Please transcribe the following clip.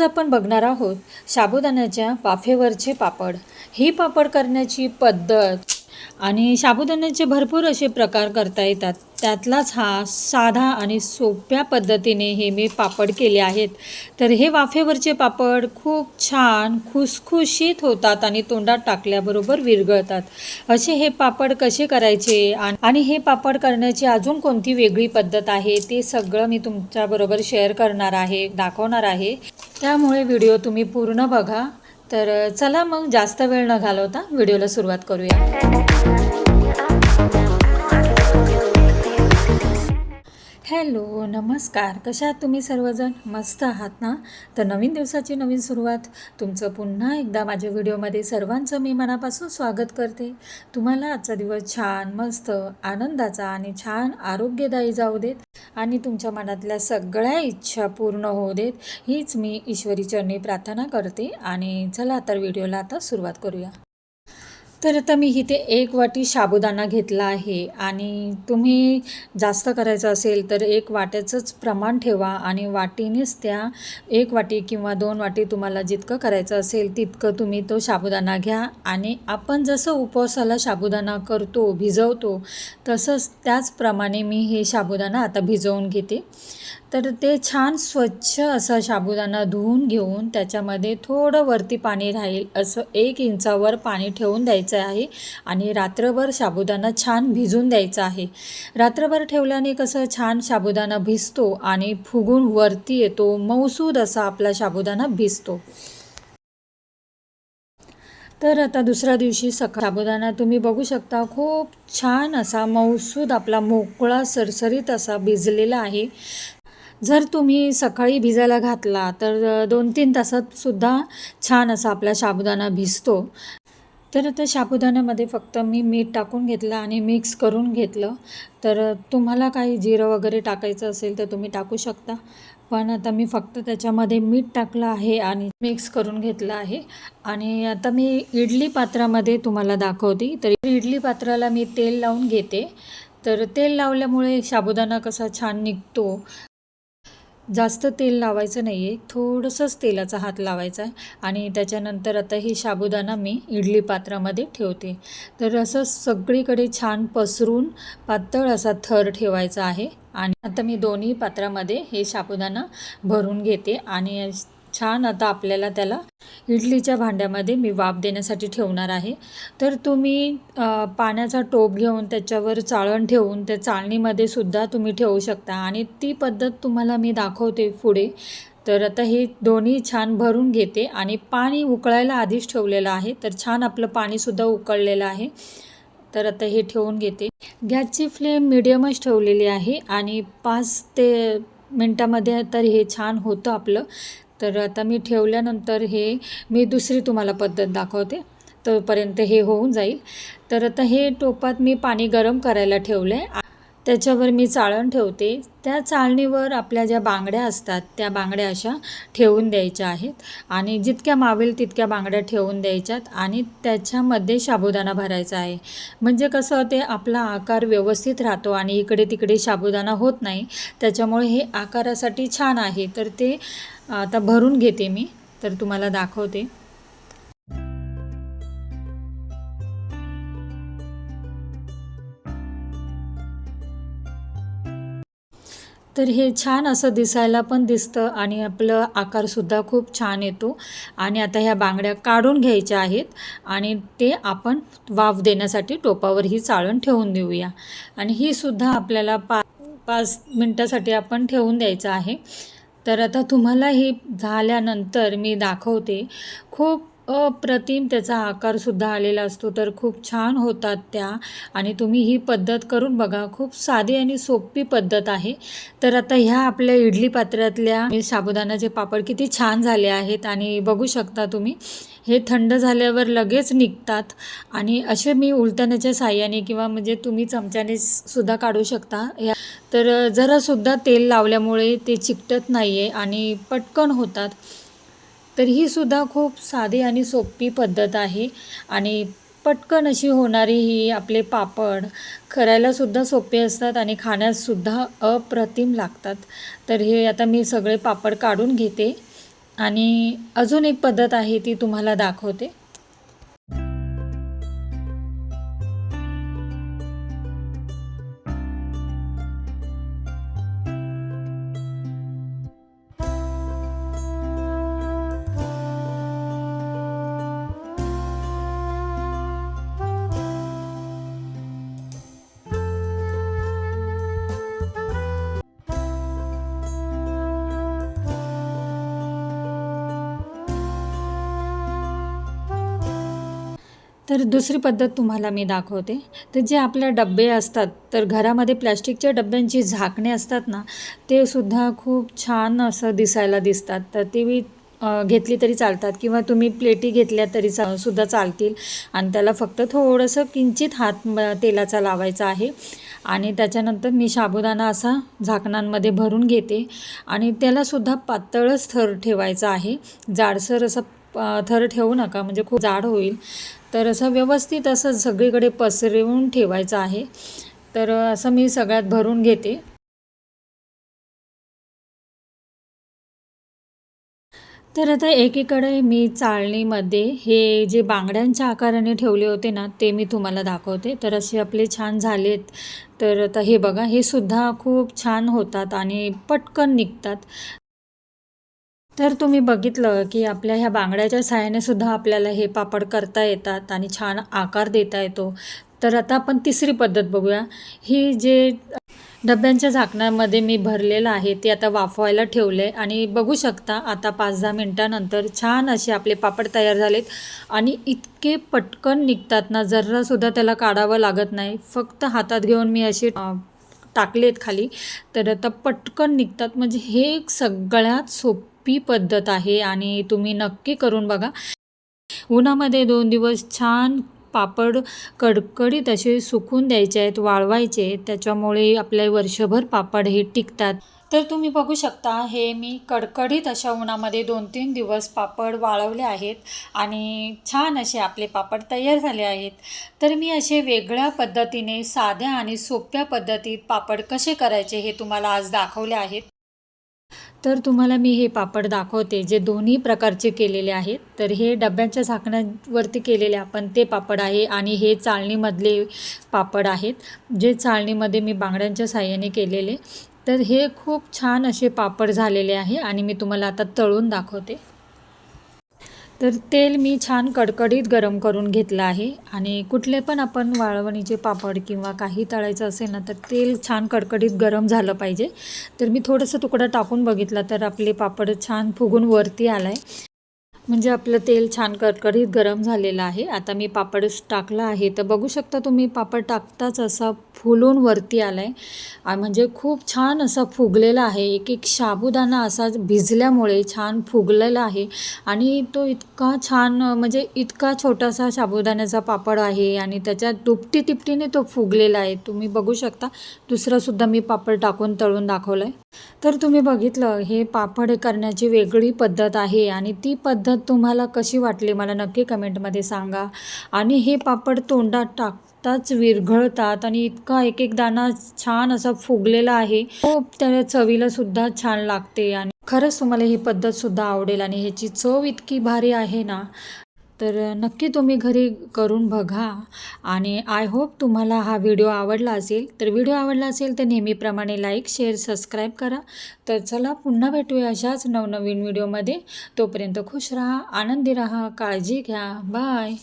आपण बघणार आहोत साबुदाण्याच्या वाफेवरचे पापड। ही पापड करण्याची पद्धत आणि साबुदाण्याचे भरपूर असे प्रकार करता येतात। त्यातलाच हा साधा आणि सोप्या पद्धतीने हे मी पापड केले आहेत। तर हे वाफेवरचे पापड खूप छान खुसखुशीत होतात आणि तोंडात टाकल्याबरोबर विरघळतात। असे हे पापड कसे करायचे आणि हे पापड करण्याची अजून कोणती वेगळी पद्धत आहे ते सगळं मी तुमच्याबरोबर शेअर करणार आहे, दाखवणार आहे। त्यामुळे व्हिडिओ तुम्ही पूर्ण बघा। तर चला मग जास्त वेळ न घालवता व्हिडिओला सुरुवात करूया। हॅलो, नमस्कार। कशा आहात तुम्ही सर्वजण? मस्त आहात ना? तर नवीन दिवसाची नवीन सुरुवात तुमचं पुन्हा एकदा माझ्या व्हिडिओमध्ये सर्वांचं मी मनापासून स्वागत करते। तुम्हाला आजचा दिवस छान, मस्त, आनंदाचा आणि छान आरोग्यदायी जाऊ देत आणि तुमच्या मनातल्या सगळ्या इच्छा पूर्ण होऊ देत, हीच मी ईश्वरी चरणी प्रार्थना करते। आणि चला तर व्हिडिओला आता सुरुवात करूया। तर आता मी इथे 1 वाटी साबुदाणा घेतला आहे आणि तुम्ही जास्त करायचं असेल तर 1 वाट्याचंच प्रमाण ठेवा आणि वाटीनेच त्या 1 वाटी किंवा 2 वाटी तुम्हाला जितकं करायचं असेल तितकं तुम्ही तो साबुदाणा घ्या। आणि आपण जसं उपवासाला साबुदाणा करतो, भिजवतो, तसंच त्याचप्रमाणे मी हे साबुदाणा आता भिजवून घेते। तर ते छान स्वच्छ असा साबुदाणा धुवून घेऊन त्याच्यामध्ये थोडं वरती पाणी राहील असं 1 इंचावर पाणी ठेवून द्यायचं आहे आणि रात्रभर साबुदाणा छान भिजून द्यायचा आहे। रात्रभर ठेवल्याने कसं छान साबुदाणा भिजतो आणि फुगून वरती येतो, मऊसूद असा आपला साबुदाणा भिजतो। तर आता दुसऱ्या दिवशी साबुदाणा तुम्ही बघू शकता खूप छान असा मऊसूद आपला मोकळा सरसरीत असा भिजलेला आहे। जर तुम्ही सकाळी भिजायला घातला तर 2-3 तासात सुद्धा छान असा आपला साबुदाणा भिजतो। तर आता साबुदाण्यामध्ये फक्त मी मीठ टाकून घेतलं आणि मिक्स करून घेतलं। तर तुम्हाला काही जिरं वगैरे टाकायचं असेल तर तुम्ही टाकू शकता, पण आता मी फक्त त्याच्यामध्ये मीठ टाकलं आहे आणि मिक्स करून घेतलं आहे। आणि आता मी इडली पात्रामध्ये तुम्हाला दाखवते। तर इडली पात्राला मी तेल लावून घेते। तर तेल लावल्यामुळे साबुदाणा कसा छान निघतो। जास्त तेल लावायचं नाही आहे, थोडंसंच तेलाचा हात लावायचा आहे आणि त्याच्यानंतर आता ही साबुदाणा मी इडली पात्रामध्ये ठेवते। तर असं सगळीकडे छान पसरून पातळ असा थर ठेवायचा आहे। आणि आता मी दोन्ही पात्रामध्ये हे साबुदाणा भरून घेते आणि छान आता आपल्याला त्याला इडलीच्या भांड्यामध्ये मी वाफ देण्यासाठी ठेवणार आहे। तर तुम्ही पाण्याचा टोप घेऊन त्याच्यावर चाळण ठेवून त्या चाळणीमध्ये सुद्धा तुम्ही ठेवू शकता आणि ती पद्धत तुम्हाला मी दाखवते पुढे। तर आता हे दोन्ही छान भरून घेते आणि पाणी उकळायला आधीच ठेवलेलं आहे। तर छान आपलं पाणीसुद्धा उकळलेलं आहे। तर आता हे ठेवून घेते। गॅसची फ्लेम मीडियमच ठेवलेली आहे आणि 5 ते मिनटामध्ये तर हे छान होतं आपलं। तर आता मी ठेवल्यानंतर हे मी दुसरी तुम्हाला पद्धत दाखवते, तोपर्यंत हे होऊन जाईल। तर आता हे टोपात मी पाणी गरम करायला ठेवलं आहे, त्याच्यावर मी चाळण ठेवते। त्या चाळणीवर आपल्या ज्या बांगड्या असतात त्या बांगड्या अशा ठेवून द्यायच्या आहेत आणि जितक्या मावेल तितक्या बांगड्या ठेवून द्यायच्यात आणि त्याच्यामध्ये साबुदाणा भरायचा आहे। म्हणजे कसं ते आपला आकार व्यवस्थित राहतो आणि इकडे तिकडे साबुदाणा होत नाही, त्याच्यामुळे हे आकारासाठी छान आहे। तर ते आता भरून घेते मी, तर तुम्हाला दाखवते। तर हे छान असं दिसायला पण दिसतं आणि आपलं आकारसुद्धा खूप छान येतो। आणि आता ह्या बांगड्या काढून घ्यायच्या आहेत आणि ते आपण वाफ देण्यासाठी टोपावर ही चाळण ठेवून देऊया आणि ही सुद्धा आपल्याला 5 मिनटासाठी आपण ठेवून द्यायचं आहे। तर आता तुम्हाला हे झाल्यानंतर मी दाखवते। खूप अप्रतिम त्याचा आकारसुद्धा आलेला असतो, तर खूप छान होतात त्या आणि तुम्ही ही पद्धत करून बघा। खूप साधी आणि सोपी पद्धत आहे। तर आता ह्या आपल्या इडली पात्रातल्या साबुदाण्याचे पापड किती छान झाले आहेत आणि बघू शकता तुम्ही, हे थंड झाल्यावर लगेच निघतात आणि असे मी उलटण्याच्या साहाय्याने किंवा म्हणजे तुम्ही चमच्याने सुद्धा काढू शकता। तर जरासुद्धा तेल लावल्यामुळे ते चिकटत नाही आहे आणि पटकन होतात। तर ही सुद्धा खूप साधी आणि सोपी पद्धत आहे आणि पटकन अशी होणारी ही आपले पापड करायलासुद्धा सोपे असतात आणि खाण्यासुद्धा अप्रतिम लागतात। तर हे आता मी सगळे पापड काढून घेते आणि अजून एक पद्धत आहे ती तुम्हाला दाखवते. तर दुसरी पद्धत तुम्हाला मी दाखवते. तर जे आपल्या डब्बे असतात, तर घरामध्ये प्लॅस्टिकच्या डब्यांची झाकणे असतात ना, ते सुद्धा खूप छान असं दिसायला दिसतात. तर ते घेतली तरी चालतात किंवा तुम्ही प्लेटी घेतल्या तरी सुद्धा चालतील. आणि त्याला फक्त थोडंसं किंचित हात तेलाचा लावायचा आहे. आणि त्याच्यानंतर मी साबुदाणा असा झाकणांमध्ये भरून घेते आणि त्यालासुद्धा पातळच थर ठेवायचा आहे. जाडसर असं थर ठेवू नका, म्हणजे खूप जाड होईल. तर असं व्यवस्थित असं सगळीकडे पसरवून ठेवायचं आहे. तर असं मी सगळ्यात भरून घेते. तर आता एकीकडे मी चाळणीमध्ये हे जे बांगड्यांच्या आकाराने ठेवले होते ना, ते मी तुम्हाला दाखवते. तर असे आपले छान झालेत. तर आता हे बघा, हे सुद्धा खूप छान होतात आणि पटकन निघतात. तर तुम्ही बघितलं की आपल्या ह्या बांगड्याच्या सहाय्याने सुद्धा आपल्याला हे पापड करता येतात आणि छान आकार देता येतो. तर आता आपण तिसरी पद्धत बघूया. ही जे डब्यांच्या झाकणामध्ये मी भरलेलं आहे ते आता वाफवायला ठेवले आणि बघू शकता आता 5-10 मिनटानंतर छान असे आपले पापड तयार झालेत आणि इतके पटकन निघतात ना, जरासुद्धा त्याला काढावं लागत नाही. फक्त हातात घेऊन मी असे टाकलेत खाली, तर आता पटकन निघतात. म्हणजे हे एक सगळ्यात सोपी पद्धत आहे आणि तुम्ही नक्की करून बघा. उन्हामध्ये 2 दिवस छान पापड कडकडीत असे सुकून द्यायचे आहेत, वाळवायचे. त्याच्यामुळे आपले वर्षभर पापड हे टिकतात. तर तुम्ही बघू शकता, हे मी कडकडीत अशा उन्हामध्ये 2-3 दिवस पापड वाळवले आहेत आणि छान असे आपले पापड तयार झाले आहेत. तर मी असे वेगळ्या पद्धतीने साध्या आणि सोप्या पद्धतीत पापड कसे करायचे हे तुम्हाला आज दाखवले आहेत. तर तुम्हाला मी हे पापड दाखवते जे दोन्ही प्रकारचे केलेले आहेत. तर हे डब्यांच्या झाकणावरती केलेले आपण ते पापड आहे आणि हे चाळणीमधले पापड आहेत, जे चाळणीमध्ये मी बांगड्यांच्या साहाय्याने केलेले. तर हे खूप छान असे पापड झालेले आहे आणि मी तुम्हाला आता तळून दाखवते. तर तेल मी छान कडकडीत गरम करून घेतलं आहे आणि कुठले पण आपण वाळवणीचे पापड किंवा काही तळायचं असेल ना, तर तेल छान कडकडीत गरम झालं पाहिजे. तर मी थोडंसं तुकडा टाकून बघितला तर आपले पापड छान फुगून वरती आला आहे. म्हणजे आपलं तेल छान कडकडीत गरम झालेलं आहे. आता मी पापड टाकला आहे, तर बघू शकता तुम्ही पापड टाकताच असा फुलून वरती आला आहे. म्हणजे खूप छान असा फुगलेला आहे. एक एक साबुदाणा असा भिजल्यामुळे छान फुगलेला आहे आणि तो इतका छान, म्हणजे इतका छोटासा साबुदाण्याचा पापड आहे आणि त्याच्या दुपटी तिपटीने तो फुगलेला आहे. तुम्ही बघू शकता. दुसरासुद्धा मी पापड टाकून तळून दाखवला आहे. तर तुम्ही बघितलं, हे पापड करण्याची वेगळी पद्धत आहे आणि ती पद्धत तुम्हाला कशी वाटली मला नक्की कमेंटमध्ये सांगा. आणि हे पापड तोंडात टाकताच विरघळतात आणि इतका एक एक दाणा छान असा फुगलेला आहे. खूप त्या चवीला सुद्धा छान लागते आणि खरंच तुम्हाला ही पद्धतसुद्धा आवडेल आणि ह्याची चव इतकी भारी आहे ना. तर नक्की तुम्ही घरी करून बघा आणि आय होप तुम्हाला हा व्हिडिओ आवडला असेल. तर व्हिडिओ आवडला असेल तर नेहमीप्रमाणे लाईक, शेअर, सबस्क्राईब करा. तर चला पुन्हा भेटूया अशाच नवनवीन व्हिडिओमध्ये. तोपर्यंत खुश राहा, आनंदी राहा, काळजी घ्या. बाय.